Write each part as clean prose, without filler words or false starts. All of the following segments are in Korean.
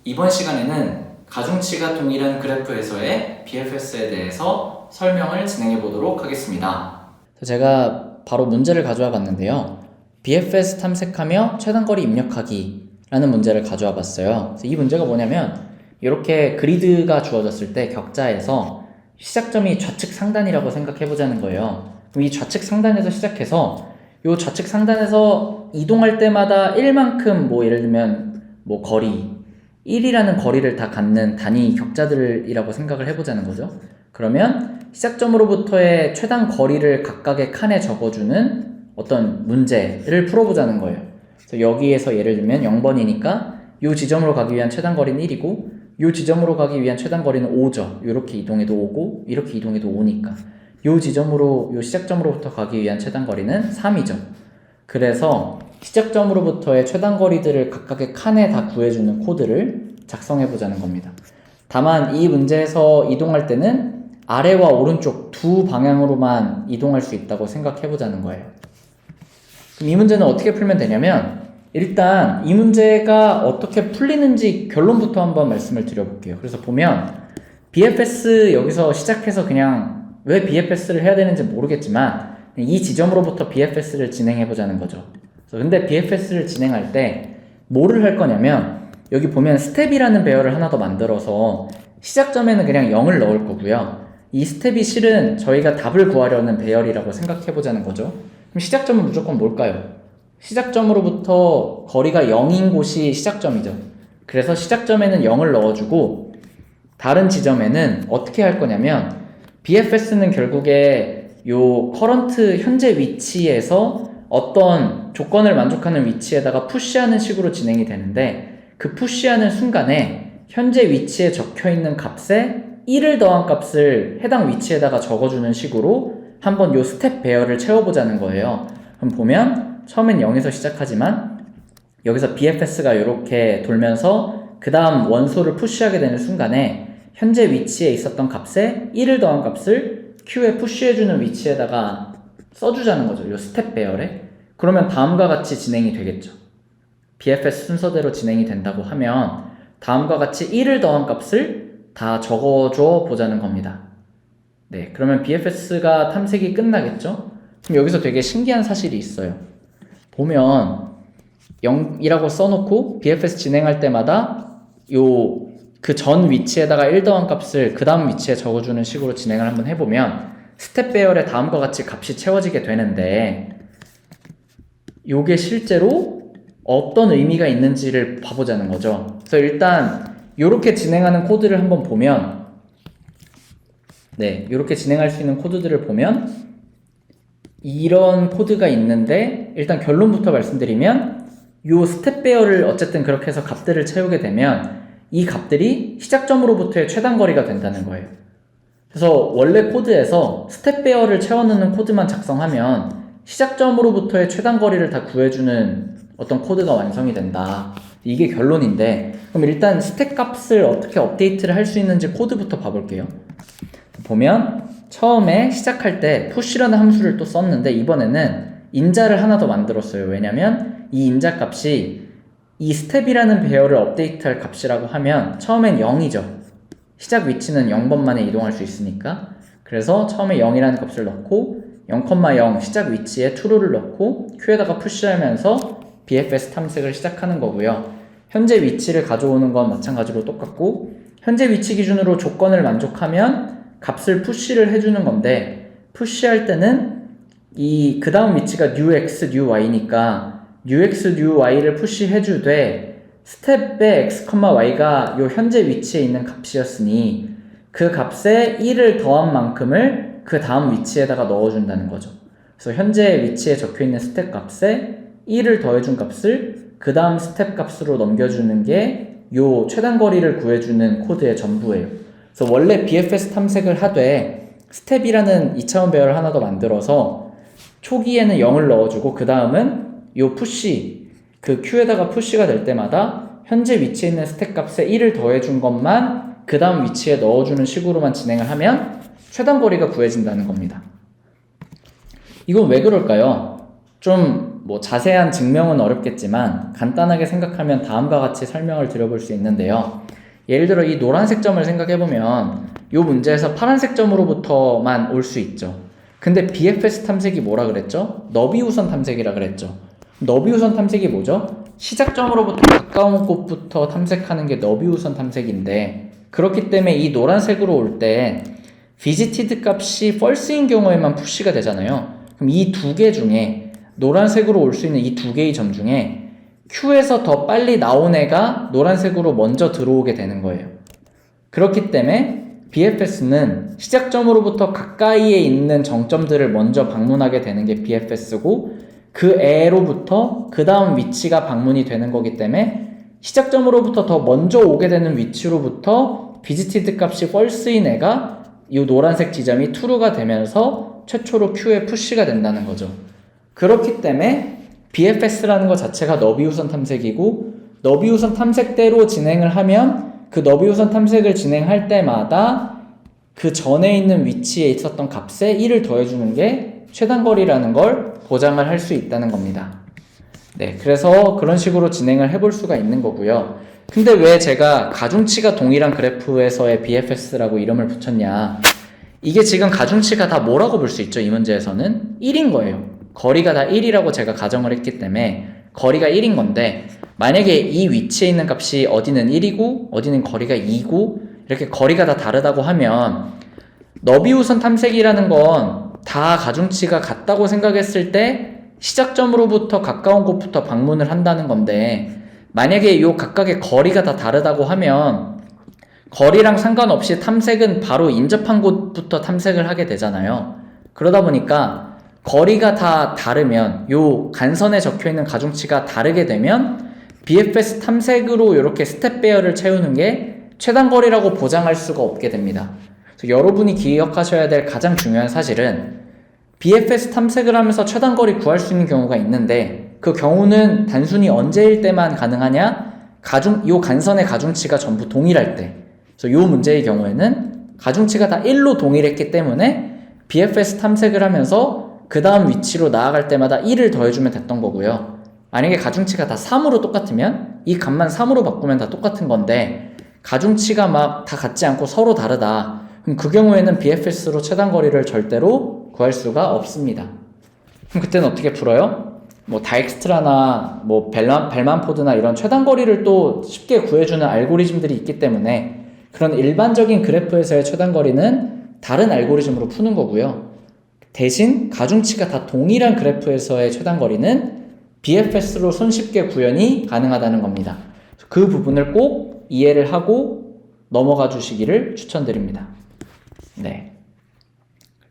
이번 시간에는 가중치가 동일한 그래프에서의 BFS에 대해서 설명을 진행해 보도록 하겠습니다. 제가 바로 문제를 가져와 봤는데요. BFS 탐색하며 최단거리 입력하기 라는 문제를 가져와 봤어요. 그래서 이 문제가 뭐냐면 이렇게 그리드가 주어졌을 때 격자에서 시작점이 좌측 상단이라고 생각해 보자는 거예요. 그럼 이 좌측 상단에서 시작해서 이 좌측 상단에서 이동할 때마다 1만큼 예를 들면 거리 1이라는 거리를 다 갖는 단위 격자들이라고 생각을 해보자는 거죠. 그러면 시작점으로부터의 최단 거리를 각각의 칸에 적어주는 어떤 문제를 풀어보자는 거예요. 그래서 여기에서 예를 들면 0번이니까 이 지점으로 가기 위한 최단 거리는 1이고 이 지점으로 가기 위한 최단 거리는 5죠. 이렇게 이동해도 5고 이렇게 이동해도 5니까 이 시작점으로부터 가기 위한 최단 거리는 3이죠. 그래서 시작점으로부터의 최단 거리들을 각각의 칸에 다 구해주는 코드를 작성해 보자는 겁니다. 다만 이 문제에서 이동할 때는 아래와 오른쪽 두 방향으로만 이동할 수 있다고 생각해 보자는 거예요. 그럼 이 문제는 어떻게 풀면 되냐면 일단 이 문제가 어떻게 풀리는지 결론부터 한번 말씀을 드려볼게요. 그래서 보면 BFS 여기서 시작해서 그냥 왜 BFS를 해야 되는지 모르겠지만 이 지점으로부터 BFS를 진행해 보자는 거죠. 근데 BFS를 진행할 때 뭐를 할 거냐면 여기 보면 스텝이라는 배열을 하나 더 만들어서 시작점에는 그냥 0을 넣을 거고요. 이 스텝이 실은 저희가 답을 구하려는 배열이라고 생각해 보자는 거죠. 그럼 시작점은 무조건 뭘까요? 시작점으로부터 거리가 0인 곳이 시작점이죠. 그래서 시작점에는 0을 넣어주고 다른 지점에는 어떻게 할 거냐면 BFS는 결국에 요 커런트 현재 위치에서 어떤 조건을 만족하는 위치에다가 푸시하는 식으로 진행이 되는데 그 푸시하는 순간에 현재 위치에 적혀있는 값에 1을 더한 값을 해당 위치에다가 적어주는 식으로 한번 요 스텝 배열을 채워보자는 거예요. 그럼 보면 처음엔 0에서 시작하지만 여기서 BFS가 이렇게 돌면서 그 다음 원소를 푸시하게 되는 순간에 현재 위치에 있었던 값에 1을 더한 값을 Q에 푸시해주는 위치에다가 써주자는 거죠. 이 스텝 배열에. 그러면 다음과 같이 진행이 되겠죠. BFS 순서대로 진행이 된다고 하면 다음과 같이 1을 더한 값을 다 적어줘 보자는 겁니다. 네, 그러면 BFS가 탐색이 끝나겠죠? 그럼 여기서 되게 신기한 사실이 있어요. 보면 0이라고 써놓고 BFS 진행할 때마다 그 전 위치에다가 1 더한 값을 그 다음 위치에 적어주는 식으로 진행을 한번 해보면 스텝 배열에 다음과 같이 값이 채워지게 되는데 요게 실제로 어떤 의미가 있는지를 봐보자는 거죠. 그래서 일단 요렇게 진행하는 코드를 한번 보면 이렇게 진행할 수 있는 코드들을 보면 이런 코드가 있는데 일단 결론부터 말씀드리면 요 스텝 배열을 어쨌든 그렇게 해서 값들을 채우게 되면 이 값들이 시작점으로부터의 최단 거리가 된다는 거예요. 그래서 원래 코드에서 스텝 배열을 채워넣는 코드만 작성하면 시작점으로부터의 최단 거리를 다 구해주는 어떤 코드가 완성이 된다. 이게 결론인데 그럼 일단 스택 값을 어떻게 업데이트를 할 수 있는지 코드부터 봐볼게요. 보면 처음에 시작할 때 push라는 함수를 또 썼는데 이번에는 인자를 하나 더 만들었어요. 왜냐면 이 인자 값이 이 스텝이라는 배열을 업데이트할 값이라고 하면 처음엔 0이죠. 시작 위치는 0번만에 이동할 수 있으니까. 그래서 처음에 0이라는 값을 넣고 0,0 시작 위치에 true를 넣고 Q에다가 푸시하면서 BFS 탐색을 시작하는 거고요. 현재 위치를 가져오는 건 마찬가지로 똑같고 현재 위치 기준으로 조건을 만족하면 값을 푸시를 해주는 건데 푸시할 때는 그 다음 위치가 new x, new y니까 new x, new y를 푸시해주되 스텝의 x, y가 요 현재 위치에 있는 값이었으니 그 값에 1을 더한 만큼을 그 다음 위치에다가 넣어준다는 거죠. 그래서 현재 위치에 적혀있는 스텝 값에 1을 더해준 값을 그 다음 스텝 값으로 넘겨주는 게 요 최단 거리를 구해주는 코드의 전부예요. 그래서 원래 BFS 탐색을 하되 스텝이라는 2차원 배열을 하나 더 만들어서 초기에는 0을 넣어주고 그 다음은 요 푸시 그 Q에다가 푸시가 될 때마다 현재 위치에 있는 스택 값에 1을 더해준 것만 그 다음 위치에 넣어주는 식으로만 진행을 하면 최단 거리가 구해진다는 겁니다. 이건 왜 그럴까요? 좀 뭐 자세한 증명은 어렵겠지만 간단하게 생각하면 다음과 같이 설명을 드려볼 수 있는데요. 예를 들어 이 노란색 점을 생각해보면 이 문제에서 파란색 점으로부터만 올 수 있죠. 근데 BFS 탐색이 뭐라 그랬죠? 너비우선 탐색이라 그랬죠. 너비우선 탐색이 뭐죠? 시작점으로부터 가까운 곳부터 탐색하는 게 너비우선 탐색인데, 그렇기 때문에 이 노란색으로 올 때 visited 값이 false인 경우에만 푸시가 되잖아요. 그럼 이 두 개 중에 노란색으로 올 수 있는 이 두 개의 점 중에 Q에서 더 빨리 나온 애가 노란색으로 먼저 들어오게 되는 거예요. 그렇기 때문에 BFS는 시작점으로부터 가까이에 있는 정점들을 먼저 방문하게 되는 게 BFS고, 그 애로부터 그 다음 위치가 방문이 되는 거기 때문에 시작점으로부터 더 먼저 오게 되는 위치로부터 visited 값이 false인 애가 이 노란색 지점이 true가 되면서 최초로 Q에 푸시가 된다는 거죠. 그렇기 때문에 BFS라는 것 자체가 너비우선 탐색이고, 너비우선 탐색대로 진행을 하면 그 너비우선 탐색을 진행할 때마다 그 전에 있는 위치에 있었던 값에 1을 더해주는 게 최단거리라는 걸 보장을 할 수 있다는 겁니다. 네, 그래서 그런 식으로 진행을 해볼 수가 있는 거고요. 근데 왜 제가 가중치가 동일한 그래프에서의 BFS라고 이름을 붙였냐? 이게 지금 가중치가 다 뭐라고 볼 수 있죠? 이 문제에서는 1인 거예요. 거리가 다 1이라고 제가 가정을 했기 때문에 거리가 1인 건데, 만약에 이 위치에 있는 값이 어디는 1이고 어디는 거리가 2고 이렇게 거리가 다 다르다고 하면 너비우선 탐색이라는 건 다 가중치가 같다고 생각했을 때 시작점으로부터 가까운 곳부터 방문을 한다는 건데, 만약에 이 각각의 거리가 다 다르다고 하면 거리랑 상관없이 탐색은 바로 인접한 곳부터 탐색을 하게 되잖아요. 그러다 보니까 거리가 다 다르면, 요 간선에 적혀있는 가중치가 다르게 되면 BFS 탐색으로 이렇게 스텝 배열을 채우는 게 최단거리라고 보장할 수가 없게 됩니다. 그래서 여러분이 기억하셔야 될 가장 중요한 사실은 BFS 탐색을 하면서 최단거리 구할 수 있는 경우가 있는데, 그 경우는 단순히 언제일 때만 가능하냐? 요 간선의 가중치가 전부 동일할 때. 그래서 요 문제의 경우에는 가중치가 다 1로 동일했기 때문에 BFS 탐색을 하면서 그 다음 위치로 나아갈 때마다 1을 더해주면 됐던 거고요. 만약에 가중치가 다 3으로 똑같으면 이 값만 3으로 바꾸면 다 똑같은 건데, 가중치가 막 다 같지 않고 서로 다르다. 그럼 그 경우에는 BFS로 최단거리를 절대로 구할 수가 없습니다. 그럼 그때는 어떻게 풀어요? 뭐 다익스트라나 뭐 벨만포드나 이런 최단거리를 또 쉽게 구해주는 알고리즘들이 있기 때문에 그런 일반적인 그래프에서의 최단거리는 다른 알고리즘으로 푸는 거고요. 대신 가중치가 다 동일한 그래프에서의 최단거리는 BFS로 손쉽게 구현이 가능하다는 겁니다. 그 부분을 꼭 이해를 하고 넘어가 주시기를 추천드립니다. 네.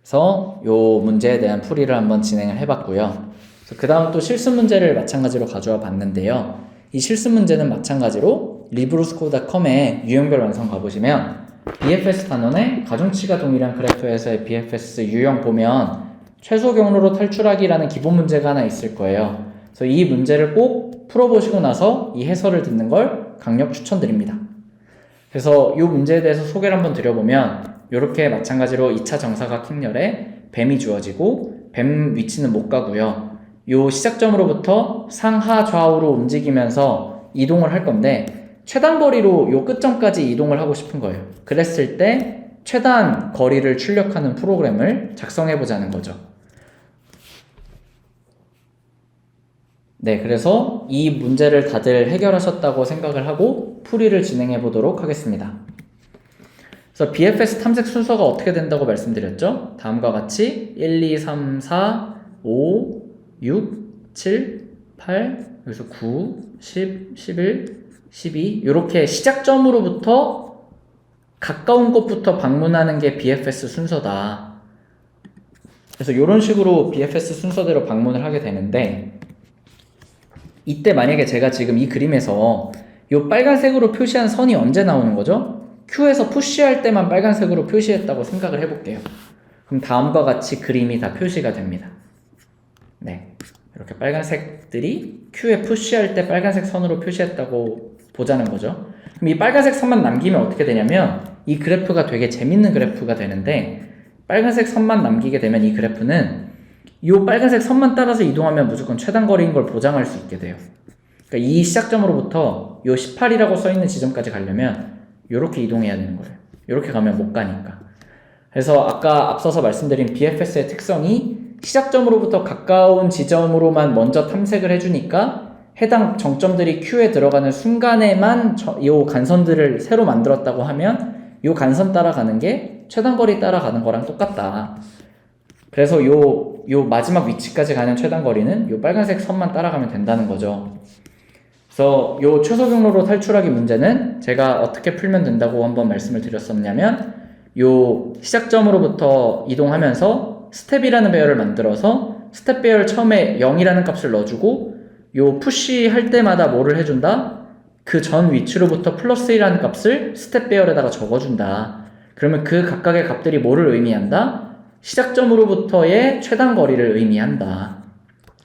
그래서 요 문제에 대한 풀이를 한번 진행을 해봤고요. 그 다음 또 실습 문제를 마찬가지로 가져와 봤는데요. 이 실습 문제는 마찬가지로 librosco.com에 유형별 완성 가보시면 BFS 단원의 가중치가 동일한 그래프에서의 BFS 유형 보면 최소 경로로 탈출하기라는 기본 문제가 하나 있을 거예요. 그래서 이 문제를 꼭 풀어보시고 나서 이 해설을 듣는 걸 강력 추천드립니다. 그래서 이 문제에 대해서 소개를 한번 드려보면, 이렇게 마찬가지로 2차 정사각 행렬에 뱀이 주어지고 뱀 위치는 못 가고요. 이 시작점으로부터 상하 좌우로 움직이면서 이동을 할 건데, 최단거리로 이 끝점까지 이동을 하고 싶은 거예요. 그랬을 때 최단 거리를 출력하는 프로그램을 작성해 보자는 거죠. 네, 그래서 이 문제를 다들 해결하셨다고 생각을 하고 풀이를 진행해 보도록 하겠습니다. 그래서 BFS 탐색 순서가 어떻게 된다고 말씀드렸죠? 다음과 같이 1, 2, 3, 4, 5, 6, 7, 8, 여기서 9, 10, 11, 12 이렇게 시작점으로부터 가까운 곳부터 방문하는 게 BFS 순서다. 그래서 이런 식으로 BFS 순서대로 방문을 하게 되는데, 이때 만약에 제가 지금 이 그림에서 이 빨간색으로 표시한 선이 언제 나오는 거죠? Q에서 푸시할 때만 빨간색으로 표시했다고 생각을 해볼게요. 그럼 다음과 같이 그림이 다 표시가 됩니다. 네, 이렇게 빨간색들이 Q에 푸시할 때 빨간색 선으로 표시했다고 보자는 거죠. 그럼 이 빨간색 선만 남기면 어떻게 되냐면 이 그래프가 되게 재밌는 그래프가 되는데, 빨간색 선만 남기게 되면 이 그래프는 이 빨간색 선만 따라서 이동하면 무조건 최단 거리인 걸 보장할 수 있게 돼요. 그러니까 이 시작점으로부터 이 18이라고 써있는 지점까지 가려면 이렇게 이동해야 되는 거예요. 이렇게 가면 못 가니까. 그래서 아까 앞서서 말씀드린 BFS의 특성이 시작점으로부터 가까운 지점으로만 먼저 탐색을 해주니까 해당 정점들이 Q에 들어가는 순간에만 이 간선들을 새로 만들었다고 하면 이 간선 따라가는 게 최단거리 따라가는 거랑 똑같다. 그래서 요 마지막 위치까지 가는 최단거리는 요 빨간색 선만 따라가면 된다는 거죠. 그래서 요 최소 경로로 탈출하기 문제는 제가 어떻게 풀면 된다고 한번 말씀을 드렸었냐면 요 시작점으로부터 이동하면서 스텝이라는 배열을 만들어서 스텝 배열 처음에 0이라는 값을 넣어주고 요 푸시 할 때마다 뭐를 해준다? 그 전 위치로부터 플러스 1이라는 값을 스텝 배열에다가 적어준다. 그러면 그 각각의 값들이 뭐를 의미한다? 시작점으로부터의 최단 거리를 의미한다.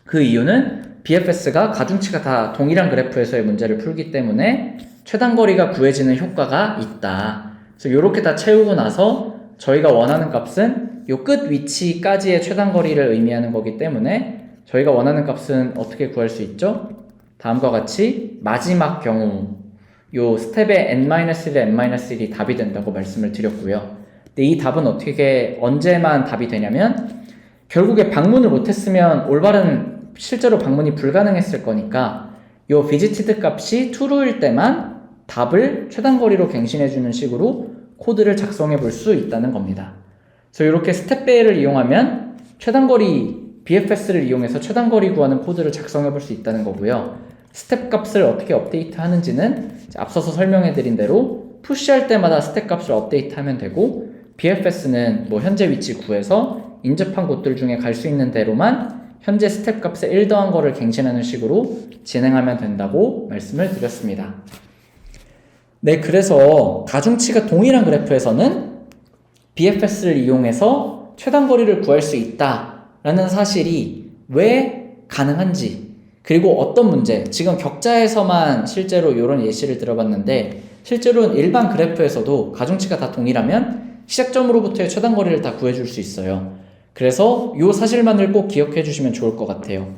그 이유는 BFS가 가중치가 다 동일한 그래프에서의 문제를 풀기 때문에 최단 거리가 구해지는 효과가 있다. 그래서 이렇게 다 채우고 나서 저희가 원하는 값은 요 끝 위치까지의 최단 거리를 의미하는 거기 때문에 저희가 원하는 값은 어떻게 구할 수 있죠? 다음과 같이 마지막 경우 요 스텝의 n-1에 n-1이 답이 된다고 말씀을 드렸고요. 근데 이 답은 언제만 답이 되냐면 결국에 방문을 못했으면 올바른 실제로 방문이 불가능했을 거니까 요 visited 값이 true일 때만 답을 최단거리로 갱신해주는 식으로 코드를 작성해 볼 수 있다는 겁니다. 그래서 이렇게 스텝 배열을 이용하면 BFS를 이용해서 최단거리 구하는 코드를 작성해 볼 수 있다는 거고요. 스텝 값을 어떻게 업데이트 하는지는 앞서서 설명해 드린 대로 푸시할 때마다 스텝 값을 업데이트 하면 되고 BFS는 뭐 현재 위치 구해서 인접한 곳들 중에 갈 수 있는 대로만 현재 스텝 값에 1 더한 거를 갱신하는 식으로 진행하면 된다고 말씀을 드렸습니다. 네, 그래서 가중치가 동일한 그래프에서는 BFS를 이용해서 최단 거리를 구할 수 있다라는 사실이 왜 가능한지, 그리고 어떤 문제, 지금 격자에서만 실제로 이런 예시를 들어봤는데 실제로는 일반 그래프에서도 가중치가 다 동일하면 시작점으로부터의 최단 거리를 다 구해줄 수 있어요. 그래서 이 사실만을 꼭 기억해 주시면 좋을 것 같아요.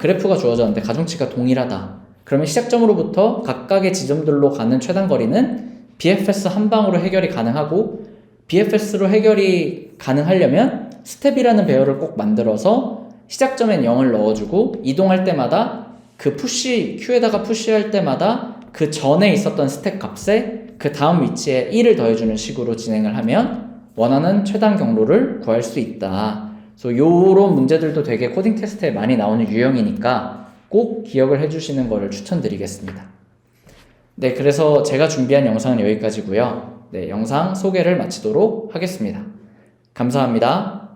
그래프가 주어졌는데 가중치가 동일하다. 그러면 시작점으로부터 각각의 지점들로 가는 최단 거리는 BFS 한 방으로 해결이 가능하고 BFS로 해결이 가능하려면 스텝이라는 배열을 꼭 만들어서 시작점엔 0을 넣어주고 이동할 때마다 그 Q에다가 푸시할 때마다 그 전에 있었던 스텝 값에 그 다음 위치에 1을 더해주는 식으로 진행을 하면 원하는 최단 경로를 구할 수 있다. 그래서 요런 문제들도 되게 코딩 테스트에 많이 나오는 유형이니까 꼭 기억을 해주시는 것을 추천드리겠습니다. 네, 그래서 제가 준비한 영상은 여기까지고요. 네, 영상 소개를 마치도록 하겠습니다. 감사합니다.